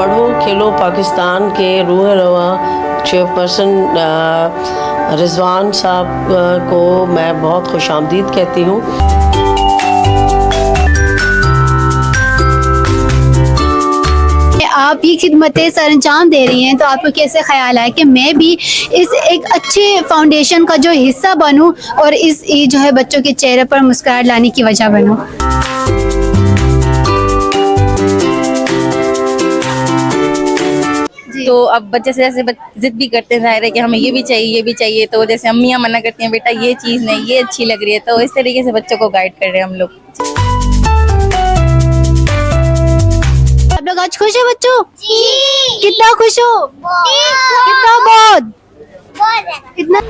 पढ़ो खेलो पाकिस्तान के रूह रवा चेयरपर्सन रिजवान साहब को मैं बहुत खुशामदीद कहती हूँ। आप ये खिदमतें सरअंजाम दे रही हैं तो आपको कैसे ख्याल है कि मैं भी इस एक अच्छे फाउंडेशन का जो हिस्सा बनूं और इस जो है बच्चों के चेहरे पर मुस्कुराहट लाने की वजह बनूं? तो अब बच्चे से जैसे जिद भी करते हैं, जाहिर है कि हमें ये भी चाहिए, तो जैसे अम्मियाँ मना करती हैं बेटा ये चीज़ नहीं, ये अच्छी लग रही है, तो इस तरीके से बच्चों को गाइड कर रहे हैं हम लोग। आप लोग आज खुश हो बच्चों? कितना खुश हो? कितना? बहुत कितना?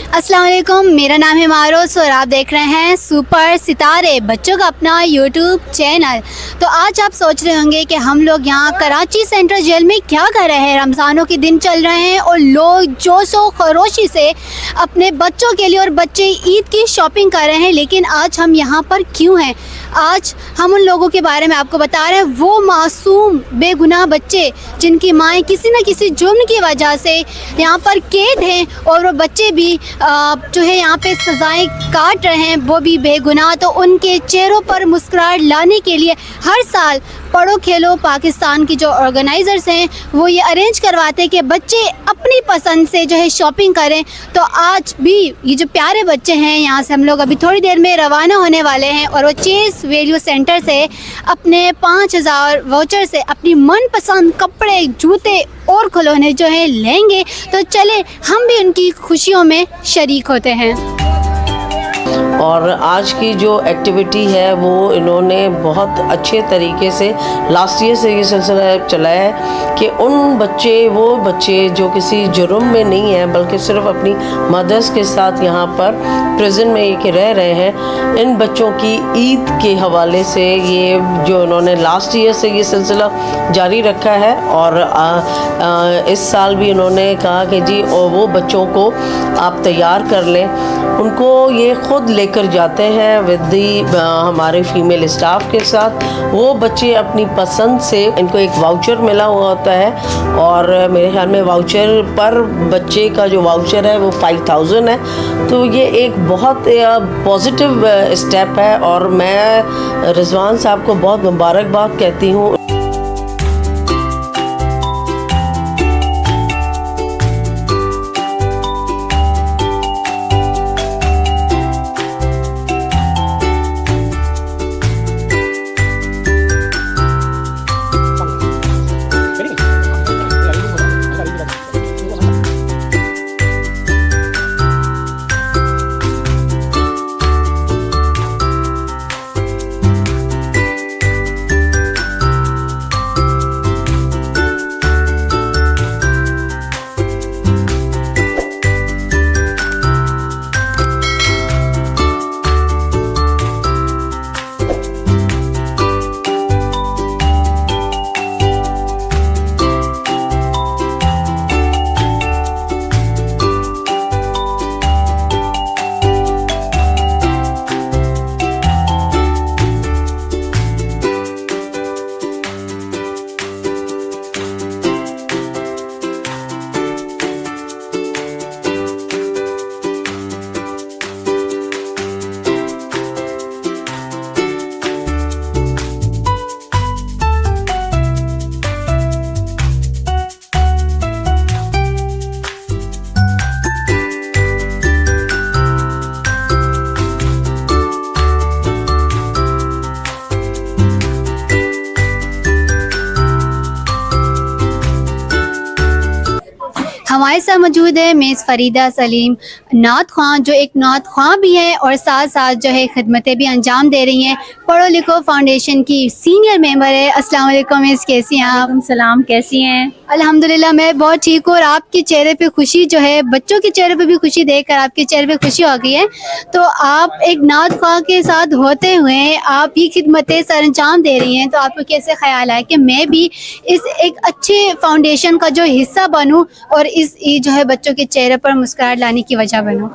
अस्सलाम वालेकुम, मेरा नाम है मारोस और आप देख रहे हैं सुपर सितारे बच्चों का अपना यूट्यूब चैनल। तो आज आप सोच रहे होंगे कि हम लोग यहाँ कराची सेंट्रल जेल में क्या कर रहे हैं। रमज़ानों के दिन चल रहे हैं और लोग जोशो खरोशी से अपने बच्चों के लिए और बच्चे ईद की शॉपिंग कर रहे हैं। लेकिन आज हम यहाँ पर क्यों हैं? आज हम उन लोगों के बारे में आपको बता रहे हैं, वो मासूम बेगुनाह बच्चे जिनकी माएँ किसी न किसी जुर्म की वजह से यहाँ पर कैद हैं और वो बच्चे भी जो है यहाँ पे सज़ाएं काट रहे हैं, वो भी बेगुनाह। तो उनके चेहरों पर मुस्कुराहट लाने के लिए हर साल पढ़ो खेलो पाकिस्तान की जो ऑर्गेनाइज़र्स हैं वो ये अरेंज करवाते हैं कि बच्चे अपनी पसंद से जो है शॉपिंग करें। तो आज भी ये जो प्यारे बच्चे हैं, यहाँ से हम लोग अभी थोड़ी देर में रवाना होने वाले हैं और वो चेस वैल्यू सेंटर से अपने 5000 वाउचर से अपनी मनपसंद कपड़े, जूते और खिलौने जो है लेंगे। तो चले हम भी उनकी खुशियों में शरीक होते हैं। और आज की जो एक्टिविटी है वो इन्होंने बहुत अच्छे तरीके से लास्ट ईयर से ये सिलसिला चलाया है कि वो बच्चे जो किसी जुर्म में नहीं हैं बल्कि सिर्फ अपनी मदर्स के साथ यहाँ पर प्रिजन में ये रह रहे हैं, इन बच्चों की ईद के हवाले से ये जो इन्होंने लास्ट ईयर से ये सिलसिला जारी रखा है। और इस साल भी इन्होंने कहा कि जी वो बच्चों को आप तैयार कर लें। उनको ये ख़ुद लेकर जाते हैं विद हमारे फीमेल स्टाफ के साथ। वो बच्चे अपनी पसंद से, इनको एक वाउचर मिला हुआ होता है और मेरे ख्याल में वाउचर पर बच्चे का जो वाउचर है वो 5000 है। तो ये एक बहुत पॉजिटिव स्टेप है और मैं रिजवान साहब को बहुत मुबारकबाद कहती हूँ। हमारे साथ मौजूद है मिस फरीदा सलीम नात ख्वां, जो एक नात ख्वां भी हैं और साथ साथ जो है खिदमतें भी अंजाम दे रही हैं। पढ़ो लिखो फाउंडेशन की सीनियर मेंबर है। अस्सलाम वालेकुम मिस, कैसी हैं आप? सलाम, कैसी हैं? अल्हम्दुलिल्लाह मैं बहुत ठीक हूँ और आपके चेहरे पे खुशी जो है, बच्चों के चेहरे पे भी खुशी देखकर आपके चेहरे पे खुशी हो गई है। तो आप एक नात ख्वां के साथ होते हुए आप ये खिदमतें सरअंजाम दे रही हैं, तो आपको कैसे ख्याल है कि मैं भी इस एक अच्छे फाउंडेशन का जो हिस्सा बनूं और इस जो है बच्चों के चेहरे पर मुस्कुराहट लाने की वजह बनूं?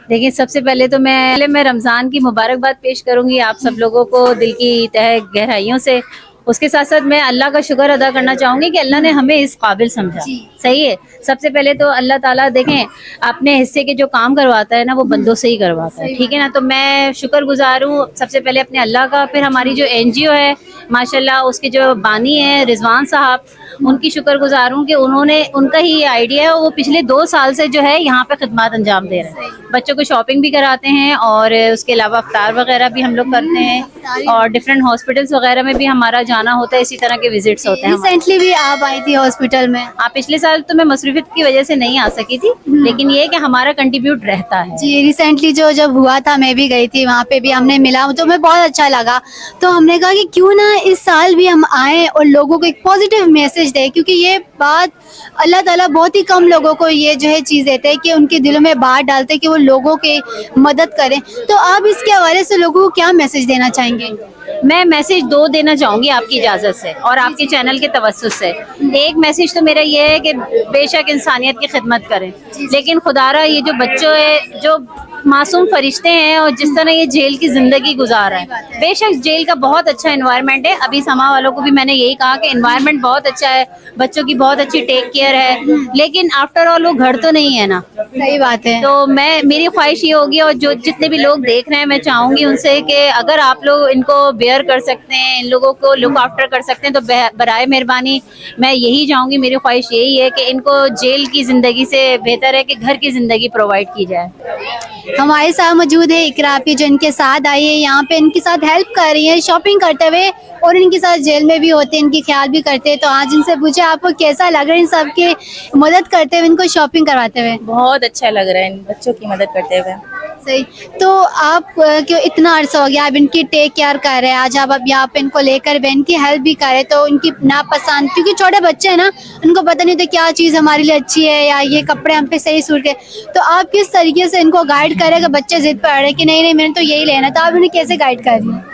देखिए, सबसे पहले तो मैं रमज़ान की मुबारकबाद पेश करूंगी आप सब लोगों को दिल की तह गहराइयों से। उसके साथ साथ मैं अल्लाह का शुक्र अदा करना चाहूंगी कि अल्लाह ने हमें इस काबिल समझा। सही है। सबसे पहले तो अल्लाह ताला देखें अपने हिस्से के जो काम करवाता है ना वो बंदों से ही करवाता है, ठीक है ना। तो मैं शुक्रगुजार हूँ सबसे पहले अपने अल्लाह का, फिर हमारी जो एनजीओ है माशाल्लाह उसके जो बानी है रिजवान साहब, उनकी शुक्रगुजार हूँ कि उन्होंने उनका ही आइडिया है, वो पिछले 2 साल से जो है यहाँ पे खिदमत अंजाम दे रहे हैं। बच्चों को शॉपिंग भी कराते हैं और उसके अलावा अफ्तार वगैरह भी हम लोग करते हैं और डिफरेंट हॉस्पिटल्स वगैरह में भी हमारा जाना होता है, इसी तरह के विजिट्स होते हैं। रिसेंटली भी आप आई थी हॉस्पिटल में। पिछले साल तो मैं मसरूफियत की वजह से नहीं आ सकी थी, लेकिन ये है कि हमारा कंट्रीब्यूट रहता है। जी रिसेंटली जो जब हुआ था मैं भी गई थी, वहाँ पे भी हमने मिला तो हमें बहुत अच्छा लगा। तो हमने कहा कि क्यों ना इस साल भी हम आए और लोगों को एक पॉजिटिव मैसेज दें, क्योंकि ये बात अल्लाह ताला बहुत ही कम लोगों को ये जो है चीज़ देते हैं कि उनके दिलों में बात डालते हैं कि वो लोगों के मदद करें। तो आप इसके हवाले से लोगों को क्या मैसेज देना चाहेंगे? मैं मैसेज 2 देना चाहूंगी आपकी इजाजत से और आपके चैनल के तवस्सुस से। एक मैसेज तो मेरा ये है कि बेशक इंसानियत की खिदमत करें, लेकिन खुदारा ये जो बच्चों है जो मासूम फरिश्ते हैं और जिस तरह ये जेल की जिंदगी गुजार रहे हैं, बेशक जेल का बहुत अच्छा एनवायरनमेंट है। अभी समा वालों को भी मैंने यही कहा कि एनवायरनमेंट बहुत अच्छा है, बच्चों की बहुत अच्छी टेक केयर है, लेकिन आफ्टर ऑल वो घर तो नहीं है ना। सही बात है। तो मेरी ख्वाहिश ये होगी और जो जितने भी लोग देख रहे हैं मैं चाहूंगी उनसे कि अगर आप लोग इनको बेयर कर सकते हैं, इन लोगों को लुक आफ्टर कर सकते हैं तो बराए मेहरबानी मैं यही चाहूंगी, मेरी ख्वाहिश यही है कि इनको जेल की जिंदगी से बेहतर है कि घर की जिंदगी प्रोवाइड की जाए। हमारे साथ मौजूद है इकरा भी, जो इनके साथ आई है, यहाँ पे इनके साथ हेल्प कर रही है शॉपिंग करते हुए और इनके साथ जेल में भी होते हैं, इनकी ख्याल भी करते हैं। तो आज इनसे पूछे आपको कैसा लग रहा है इन सब की मदद करते हुए, इनको शॉपिंग करवाते हुए? बहुत अच्छा लग रहा है इन बच्चों की मदद करते हुए। सही। तो आप क्यों इतना अरसा हो गया आप इनकी टेक केयर कर रहे हैं, आज आप अब यहाँ पे इनको लेकर भी इनकी हेल्प भी कर रहे हैं, तो इनकी नापसंद, क्योंकि छोटे बच्चे हैं ना, उनको पता नहीं होता क्या चीज़ हमारे लिए अच्छी है या ये कपड़े हम पे सही सूट के, तो आप किस तरीके से इनको गाइड करें कि बच्चे जिद पर रहे कि नहीं नहीं मैंने तो यही लेना, तो आप इन्हें कैसे गाइड कर रही हैं?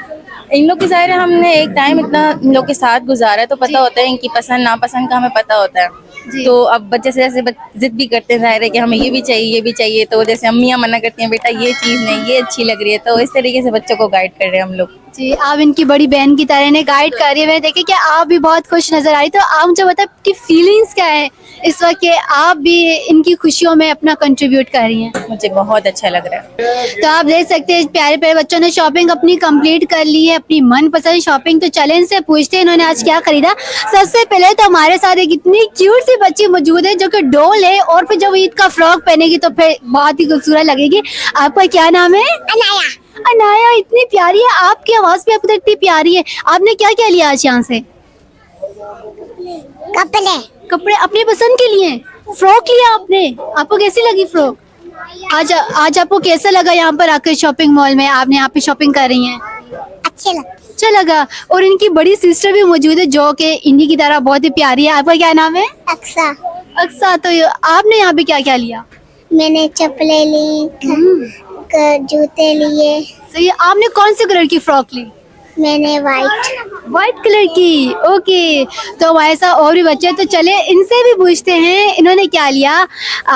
इन लोग के ज़ाहिर है हमने एक टाइम इतना इन लोग के साथ गुजारा है तो पता होता है इनकी पसंद नापसंद का हमें पता होता है। तो अब बच्चे से जैसे जिद भी करते हैं ज़ाहिर है कि हमें ये भी चाहिए ये भी चाहिए, तो जैसे अम्मियाँ मना करती हैं बेटा ये चीज़ नहीं ये अच्छी लग रही है, तो इस तरीके से बच्चों को गाइड कर रहे हैं हम लोग। जी आप इनकी बड़ी बहन की तरह इन्हें गाइड कर रही है। मैं देखे कि आप भी बहुत खुश नजर आ रही, तो आप मुझे बताएं कि फीलिंग्स क्या है इस वक्त कि आप भी इनकी खुशियों में अपना कंट्रीब्यूट कर रही हैं? मुझे बहुत अच्छा लग रहा है। तो आप देख सकते हैं प्यारे प्यारे बच्चों ने शॉपिंग अपनी कंप्लीट कर ली है, अपनी मनपसंद शॉपिंग। तो चलें इनसे पूछते हैं इन्होंने आज क्या खरीदा। सबसे पहले तो हमारे साथ एक इतनी क्यूट सी बच्ची मौजूद है जो कि डॉल है, और फिर जब ईद का फ्रॉक पहनेगी तो फिर बहुत ही खूबसूरत लगेगी। आपका क्या नाम है? अनाया। अनाया, इतनी प्यारी है, आपकी आवाज भी आपकी इतनी प्यारी है। आपने क्या क्या लिया आज यहाँ से? कपड़े। कपड़े अपनी पसंद के लिए? फ्रॉक लिया आपने? आपको कैसी लगी फ्रॉक? आज आपको कैसा लगा यहाँ पर आकर शॉपिंग मॉल में? आपने यहाँ पे शॉपिंग कर रही हैं, अच्छे लगते। अच्छा लगा। और इनकी बड़ी सिस्टर भी मौजूद है जो कि इन्हीं की तरह बहुत ही प्यारी है। आपका क्या नाम है? अक्सा। अक्सा। तो आपने यहाँ पे क्या क्या लिया? मैंने चप्पलें ली, जूते लिए। सही। आपने कौन से कलर की फ्रॉक ली? मैंने वाइट कलर की। ओके। तो हमारे साथ और भी बच्चे, तो चले इनसे भी पूछते हैं इन्होंने क्या लिया।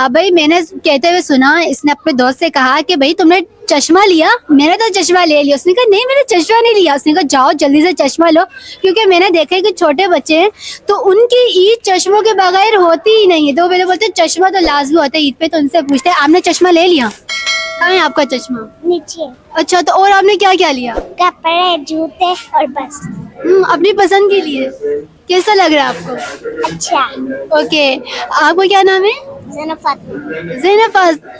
भाई मैंने कहते हुए सुना इसने अपने दोस्त से कहा कि भाई तुमने चश्मा लिया? मैंने तो चश्मा ले लिया। उसने कहा नहीं मैंने चश्मा नहीं लिया। उसने कहा जाओ जल्दी से चश्मा लो, क्योंकि मैंने देखा है कि छोटे बच्चे हैं तो उनकी ईद चश्मों के बगैर होती ही नहीं है, तो मेरे बोलते चश्मा तो लाजमी होता है ईद पे। तो उनसे पूछते हैं आपने चश्मा ले लिया? कहाँ है आपका चश्मा? नीचे। अच्छा। तो और आपने क्या क्या लिया? कपड़े, जूते और बस। अपनी पसंद के लिए। कैसा लग रहा है आपको? अच्छा। ओके। आपका क्या नाम है? ज़ैनब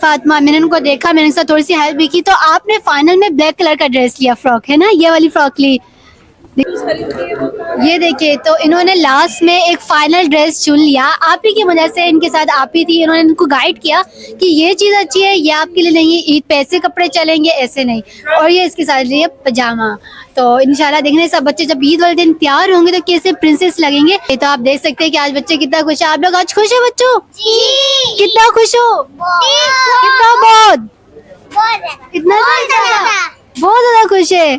फातिमा। मैंने उनको देखा, मैंने उनसे थोड़ी सी हेल्प भी की। तो आपने फाइनल में ब्लैक कलर का ड्रेस लिया, फ्रॉक है ना, ये वाली फ्रॉक ली। ये देखिए, तो इन्होंने लास्ट में एक फाइनल ड्रेस चुन लिया। आप ही की वजह से इनके साथ आप ही थी, इन्होंने इनको गाइड किया कि ये चीज़ अच्छी है, ये आपके लिए नहीं है, ईद पे ऐसे कपड़े चलेंगे ऐसे नहीं। और ये इसके साथ लिए पजामा। तो इंशाल्लाह देखने सब बच्चे जब ईद वाले दिन तैयार होंगे तो कैसे प्रिंसेस लगेंगे। तो आप देख सकते हैं कि आज बच्चे कितना खुश है। आप लोग आज खुश है बच्चों? जी। कितना खुश हो? कितना? बहुत। बहुत इतना ज्यादा। बहुत ज्यादा खुश है।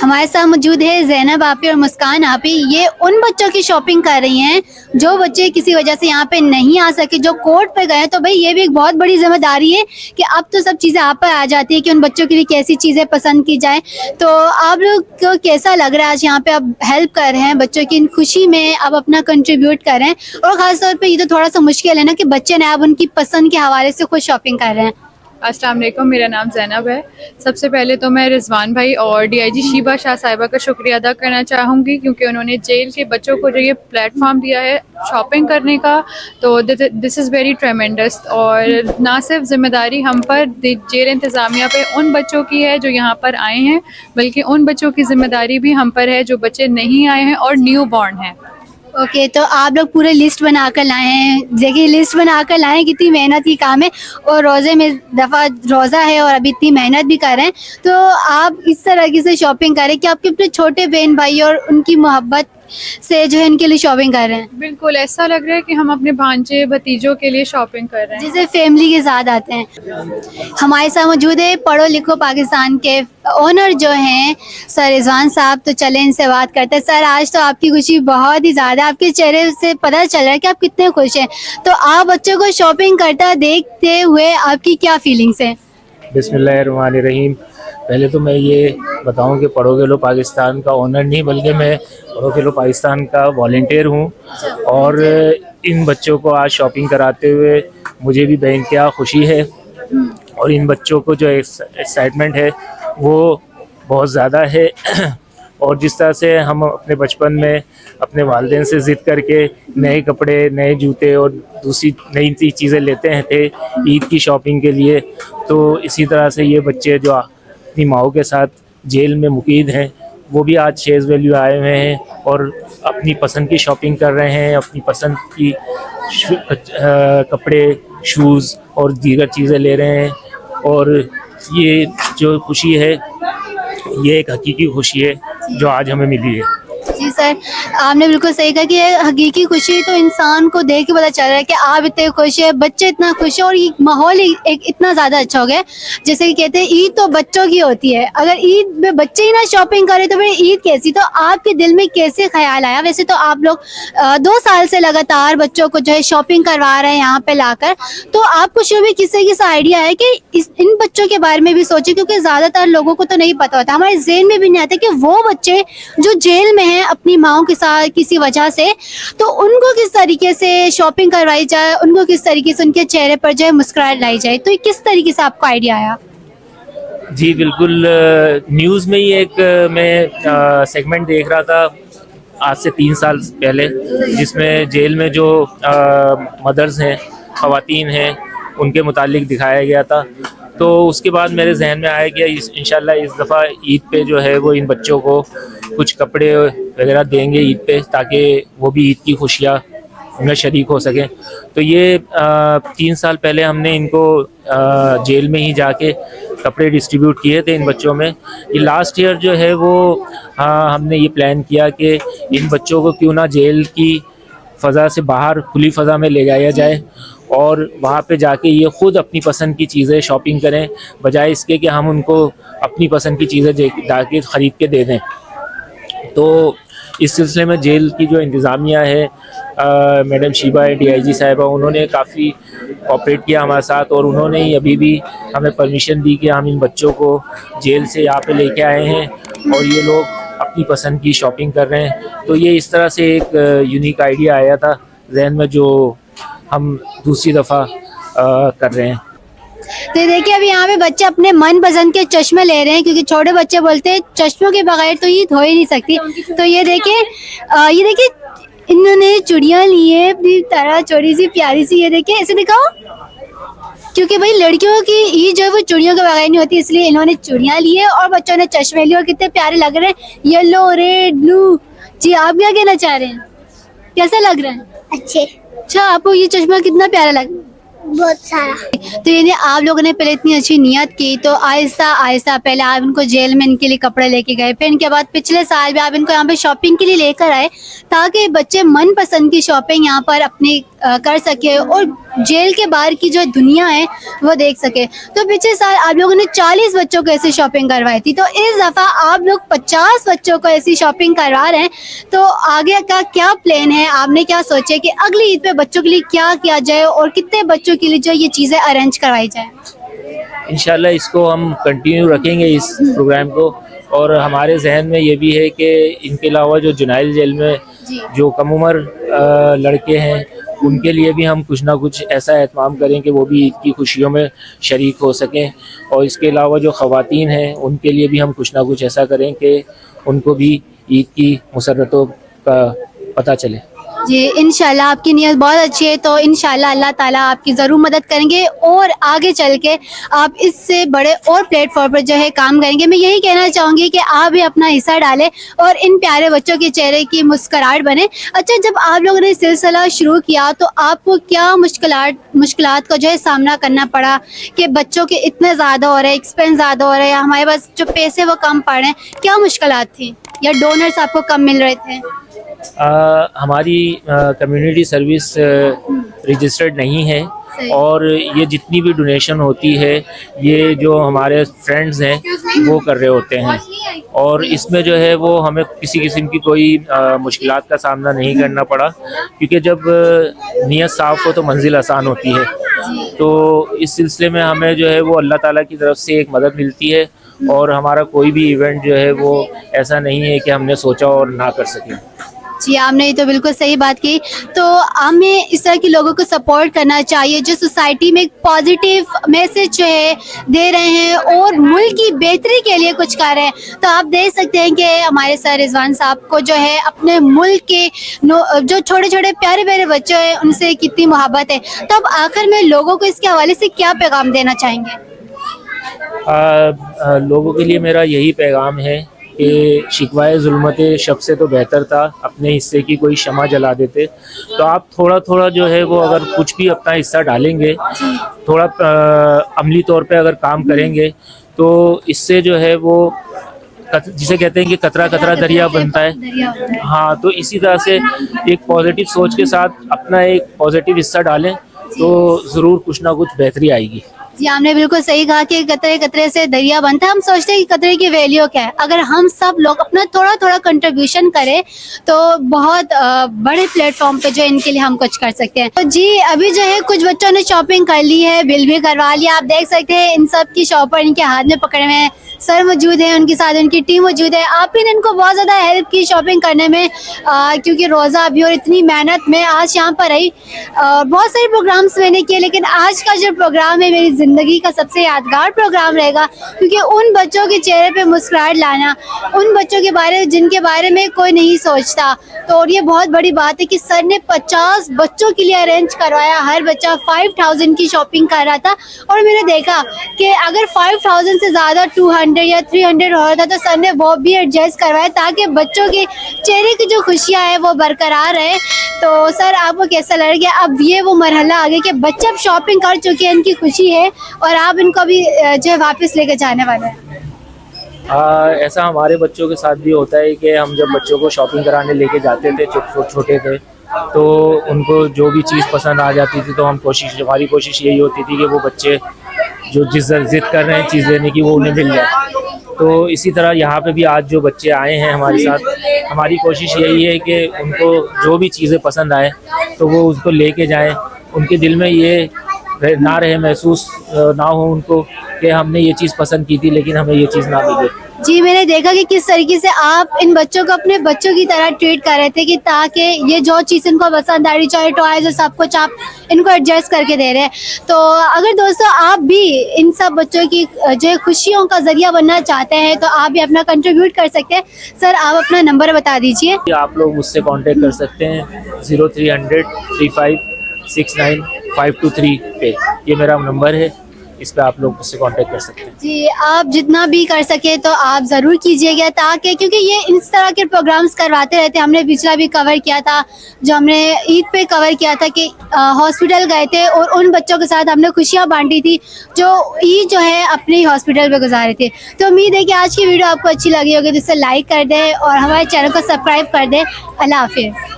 हमारे साथ मौजूद है ज़ैनब आपी और मुस्कान आपी। ये उन बच्चों की शॉपिंग कर रही हैं जो बच्चे किसी वजह से यहाँ पे नहीं आ सके, जो कोर्ट पे गए। तो भाई ये भी एक बहुत बड़ी जिम्मेदारी है कि अब तो सब चीज़ें आप पर आ जाती है कि उन बच्चों के लिए कैसी चीज़ें पसंद की जाए। तो आप लोग को कैसा लग रहा है आज यहाँ पे आप हेल्प कर रहे हैं बच्चों की इन खुशी में, आप अपना कंट्रीब्यूट कर रहे हैं? और ख़ासतौर पर ये तो थोड़ा सा मुश्किल है ना कि बच्चे ने आप उनकी पसंद के हवाले से खुद शॉपिंग कर रहे हैं। अस्सलाम वालेकुम, मेरा नाम ज़ैनब है। सबसे पहले तो मैं रिजवान भाई और डीआईजी शीबा शाह साहिबा का शुक्रिया अदा करना चाहूँगी क्योंकि उन्होंने जेल के बच्चों को जो ये प्लेटफॉर्म दिया है शॉपिंग करने का, तो दिस इज़ वेरी ट्रेमेंडस। और ना सिर्फ ज़िम्मेदारी हम पर जेल इंतज़ामिया पे उन बच्चों की है जो यहाँ पर आए हैं, बल्कि उन बच्चों की ज़िम्मेदारी भी हम पर है जो बच्चे नहीं आए हैं और न्यू बॉर्न हैं। ओके तो आप लोग पूरे लिस्ट बनाकर लाए हैं। देखिए लिस्ट बनाकर लाए हैं, कितनी मेहनत की काम है। और रोज़े में दफ़ा रोज़ा है और अभी इतनी मेहनत भी कर रहे हैं, तो आप इस तरह से शॉपिंग करें कि आपके अपने छोटे बहन भाई और उनकी मोहब्बत से जो है इनके लिए शॉपिंग कर रहे हैं। बिल्कुल ऐसा लग रहा है कि हम अपने भांजे भतीजों के लिए शॉपिंग कर रहे हैं, जैसे फैमिली के साथ आते हैं। हमारे साथ मौजूद है पढ़ो लिखो पाकिस्तान के ओनर जो हैं सर रिजवान साहब। तो चलें इनसे बात करते हैं। सर आज तो आपकी खुशी बहुत ही ज़्यादा, आपके चेहरे से पता चल रहा है कि आप कितने खुश हैं। तो आप बच्चों को शॉपिंग करता देखते हुए आपकी क्या फीलिंग्स हैं? बिस्मिल्लाहिर्रहमानिर्रहीम। पहले तो मैं ये बताऊं कि पढ़ोगे लो पाकिस्तान का ओनर नहीं बल्कि मैं पढ़ोगे लो पाकिस्तान का वॉलंटियर हूं, और इन बच्चों को आज शॉपिंग कराते हुए मुझे भी बेइंतहा खुशी है। और इन बच्चों को जो एक्साइटमेंट है वो बहुत ज़्यादा है। और जिस तरह से हम अपने बचपन में अपने वालिदैन से ज़िद करके नए कपड़े, नए जूते और दूसरी नई चीज़ें लेते हैं थे ईद की शॉपिंग के लिए, तो इसी तरह से ये बच्चे जो अपनी माओ के साथ जेल में मुकीद हैं वो भी आज शेज़ वैल्यू आए हुए हैं और अपनी पसंद की शॉपिंग कर रहे हैं। अपनी पसंद की कपड़े, शूज़ और दीगर चीज़ें ले रहे हैं। और ये जो खुशी है ये एक हकीकी खुशी है जो आज हमें मिली है। जी सर, आपने बिल्कुल सही कहा कि ये हकीकी खुशी तो इंसान को देख के पता चल रहा है कि आप इतने खुश है, बच्चे इतना खुश है और ये माहौल एक इतना ज़्यादा अच्छा हो गया। जैसे कि कहते हैं ईद तो बच्चों की होती है, अगर ईद में बच्चे ही ना शॉपिंग करें तो फिर ईद कैसी? तो आपके दिल में कैसे ख्याल आया? वैसे तो आप लोग 2 साल से लगातार बच्चों को जो है शॉपिंग करवा रहे हैं यहाँ पे लाकर, तो आपको शुरू में किससे आइडिया है कि इन बच्चों के बारे में भी सोचे? क्योंकि ज़्यादातर लोगों को तो नहीं पता होता, हमारे ज़हन में भी नहीं आता कि वो बच्चे जो जेल में हैं अपनी माओं के साथ किसी वजह से, तो उनको किस तरीके से शॉपिंग करवाई जाए, उनको किस तरीके से उनके चेहरे पर जो है मुस्कुराहट लाई जाए। तो किस तरीके से आपको आइडिया आया? जी बिल्कुल, न्यूज़ में ही एक मैं सेगमेंट देख रहा था आज से 3 साल पहले, जिसमें जेल में जो मदर्स हैं, ख़वातीन हैं, उनके मुतालिक दिखाया गया था। तो उसके बाद मेरे जहन में आया कि इंशाल्लाह इस दफ़ा ईद पे जो है वो इन बच्चों को कुछ कपड़े वगैरह देंगे ईद पे, ताकि वो भी ईद की खुशियाँ उनमें शरीक हो सकें। तो ये 3 साल पहले हमने इनको जेल में ही जाके कपड़े डिस्ट्रीब्यूट किए थे इन बच्चों में। ये लास्ट ईयर जो है वो हमने ये प्लान किया कि इन बच्चों को क्यों ना जेल की फ़ज़ा से बाहर खुली फ़ज़ा में ले जाया जाए और वहाँ पे जाके ये ख़ुद अपनी पसंद की चीज़ें शॉपिंग करें, बजाय इसके कि हम उनको अपनी पसंद की चीज़ें जाके ख़रीद के दे दें। तो इस सिलसिले में जेल की जो इंतज़ामिया है, मैडम शीबा है, डीआईजी साहिबा, उन्होंने काफ़ी कोऑपरेट किया हमारे साथ और उन्होंने ही अभी भी हमें परमिशन दी कि हम इन बच्चों को जेल से यहाँ पे लेके आए हैं और ये लोग अपनी पसंद की शॉपिंग कर रहे हैं। तो ये इस तरह से एक यूनिक आइडिया आया था जहन में, जो हम दूसरी दफ़ा कर रहे हैं। तो देखिए अभी यहाँ पे बच्चे अपने मन पसंद के चश्मे ले रहे हैं, क्योंकि छोटे बच्चे बोलते हैं चश्मों के बगैर तो ईद हो ही नहीं सकती। तो ये देखिए इन्होंने चूड़ियाँ ली है अपनी तरह, छोटी सी प्यारी सी। ये देखिए ऐसे दिखाओ, क्योंकि भाई लड़कियों की ईद जो है वो चूड़ियों के बगैर नहीं होती, इसलिए इन्होंने चूड़ियाँ ली है और बच्चों ने चश्मे लिए और कितने प्यारे लग रहे हैं, येलो रेड ब्लू। जी आप क्या कहना चाह रहे हैं, कैसा लग रहा है? अच्छे, अच्छा आपको ये चश्मा कितना प्यारा लग रहा है? बहुत सारा। तो ये आप लोगों ने पहले इतनी अच्छी नियत की, तो आहिस्ता आहिस्ता पहले आप इनको जेल में इनके लिए कपड़े लेके गए, फिर इनके बाद पिछले साल भी आप इनको यहाँ पे शॉपिंग के लिए लेकर आए, ताकि बच्चे मन पसंद की शॉपिंग यहाँ पर अपनी कर सके और जेल के बाहर की जो दुनिया है वो देख सके। तो पिछले साल आप लोगों ने 40 बच्चों को ऐसी शॉपिंग करवाई थी, तो इस दफ़ा आप लोग 50 बच्चों को ऐसी शॉपिंग करवा रहे हैं। तो आगे का क्या प्लान है, आपने क्या सोचा कि अगली ईद पे बच्चों के लिए क्या किया जाए और कितने बच्चों के लिए जो ये चीज़ें अरेंज करवाई जाए? इंशाल्लाह इसको हम कंटिन्यू रखेंगे इस प्रोग्राम को, और हमारे जहन में ये भी है कि इनके अलावा जो जुनाइल जेल में जो कम उम्र लड़के हैं उनके लिए भी हम कुछ ना कुछ ऐसा एहतमाम करें कि वो भी ईद की खुशियों में शरीक हो सकें, और इसके अलावा जो ख़वातीन हैं उनके लिए भी हम कुछ ना कुछ ऐसा करें कि उनको भी ईद की मुसर्रतों का पता चले। जी इंशाल्लाह आपकी नीयत बहुत अच्छी है, तो इंशाल्लाह अल्लाह ताला आपकी ज़रूर मदद करेंगे और आगे चल के आप इससे बड़े और प्लेटफॉर्म पर जो है काम करेंगे। मैं यही कहना चाहूँगी कि आप भी अपना हिस्सा डालें और इन प्यारे बच्चों के चेहरे की मुस्कुराहट बने। अच्छा, जब आप लोगों ने सिलसिला शुरू किया तो आपको क्या मुश्किलात का जो है सामना करना पड़ा कि बच्चों के इतने ज़्यादा हो रहे हैं, एक्सपेंस ज़्यादा हो रहे हैं, हमारे पास जो पैसे वो कम पड़ रहे हैं, क्या मुश्किलात थी या डोनर्स आपको कम मिल रहे थे? हमारी कम्युनिटी सर्विस रजिस्टर्ड नहीं है, और ये जितनी भी डोनेशन होती है ये जो हमारे फ्रेंड्स हैं वो कर रहे होते हैं, और इसमें जो है वो हमें किसी किस्म की कोई मुश्किलात का सामना नहीं करना पड़ा, क्योंकि जब नीयत साफ़ हो तो मंजिल आसान होती है। तो इस सिलसिले में हमें जो है वो अल्लाह ताला की तरफ से एक मदद मिलती है, और हमारा कोई भी इवेंट जो है वो ऐसा नहीं है कि हमने सोचा और ना कर सके। जी आपने ये तो बिल्कुल सही बात की। तो हमें इस तरह के लोगों को सपोर्ट करना चाहिए जो सोसाइटी में एक पॉजिटिव मैसेज जो है दे रहे हैं और मुल्क की बेहतरी के लिए कुछ कर रहे हैं। तो आप देख सकते हैं कि हमारे सर रिजवान साहब को जो है अपने मुल्क के जो छोटे छोटे प्यारे प्यारे बच्चे हैं उनसे कितनी मोहब्बत है। तो अब आखिर में लोगों को इसके हवाले से क्या पैगाम देना चाहेंगे? लोगों के लिए मेरा यही पैगाम है कि शिकवाए ज़ुल्मत शब से तो बेहतर था अपने हिस्से की कोई शमा जला देते। तो आप थोड़ा थोड़ा जो है वो अगर कुछ भी अपना हिस्सा डालेंगे, थोड़ा अमली तौर पे अगर काम करेंगे, तो इससे जो है वो जिसे कहते हैं कि कतरा कतरा दरिया बनता है। हाँ, तो इसी तरह से एक पॉजिटिव सोच के साथ अपना एक पॉजिटिव हिस्सा डालें तो ज़रूर कुछ ना कुछ बेहतरी आएगी। जी आपने बिल्कुल सही कहा कि कतरे कतरे से दरिया बनता है। हम सोचते हैं कि कतरे की वैल्यू क्या है, अगर हम सब लोग अपना थोड़ा थोड़ा कंट्रीब्यूशन करें तो बहुत बड़े प्लेटफॉर्म पे जो इनके लिए हम कुछ कर सकते हैं। तो जी अभी जो है कुछ बच्चों ने शॉपिंग कर ली है, बिल भी करवा लिया। आप देख सकते हैं इन सब की शॉपर इनके हाथ में पकड़े हुए हैं, सर मौजूद है, उनके साथ उनकी टीम मौजूद है। आप ही ने इनको बहुत ज़्यादा हेल्प की शॉपिंग करने में, क्योंकि रोज़ा अभी और इतनी मेहनत में आज यहाँ पर आई। बहुत सारे प्रोग्राम्स मैंने किए, लेकिन आज का जो प्रोग्राम है मेरी ज़िंदगी का सबसे यादगार प्रोग्राम रहेगा, क्योंकि उन बच्चों के चेहरे पे मुस्कुराहट लाना, उन बच्चों के बारे जिनके बारे में कोई नहीं सोचता। तो और ये बहुत बड़ी बात है कि सर ने 50 बच्चों के लिए अरेंज करवाया, हर बच्चा 5000 की शॉपिंग कर रहा था। और मैंने देखा कि अगर 5000 से ज़्यादा 200 या 300 हो रहा था तो सर ने वो भी एडजस्ट करवाया ताकि बच्चों के चेहरे की जो खुशियाँ हैं वो बरकरार रहे। तो सर आपको कैसा लग गया? अब ये वो मरहला आ गया कि बच्चे अब शॉपिंग कर चुके हैं, इनकी खुशी है और आप इनको भी जो है वापस लेके जाने वाले हैं। ऐसा हमारे बच्चों के साथ भी होता है कि हम जब बच्चों को शॉपिंग कराने लेके जाते थे, छोटे थे, तो उनको जो भी चीज़ पसंद आ जाती थी तो हमारी कोशिश यही होती थी कि वो बच्चे जो जिद कर रहे हैं चीज़ लेने की वो उन्हें मिल जाए। तो इसी तरह यहाँ पे भी आज जो बच्चे आए हैं हमारे साथ, हमारी कोशिश यही है कि उनको जो भी चीज़ें पसंद आए तो वो उसको लेके जाएं, उनके दिल में ये ना रहे, महसूस ना हो उनको कि हमने ये चीज़ पसंद की थी लेकिन हमें ये चीज़ ना मिली। जी मैंने देखा कि किस तरीके से आप इन बच्चों को अपने बच्चों की तरह ट्रीट कर रहे थे कि ताकि ये जो चीज़ इनको पसंद आ रही, चाहे टॉयज जो सब कुछ आप इनको एडजस्ट करके दे रहे हैं। तो अगर दोस्तों आप भी इन सब बच्चों की जो खुशियों का जरिया बनना चाहते हैं तो आप भी अपना कंट्रीब्यूट कर सकते हैं। सर आप अपना नंबर बता दीजिए। आप लोग मुझसे कॉन्टेक्ट कर सकते हैं 0300 35 69 523 पे, ये मेरा नंबर है, इस पे आप लोग मुझसे कांटेक्ट कर सकते हैं। जी आप जितना भी कर सके तो आप ज़रूर कीजिएगा, ताकि क्योंकि ये इस तरह के प्रोग्राम्स करवाते रहते हैं। हमने पिछला भी कवर किया था, जो हमने ईद पे कवर किया था कि हॉस्पिटल गए थे और उन बच्चों के साथ हमने खुशियाँ बांटी थी जो ईद जो है अपने हॉस्पिटल पे गुजारे थे। तो उम्मीद है कि आज की वीडियो आपको अच्छी लगी होगी, तो इसे लाइक कर दें और हमारे चैनल को सब्सक्राइब कर दें। अल्लाह हाफिज़।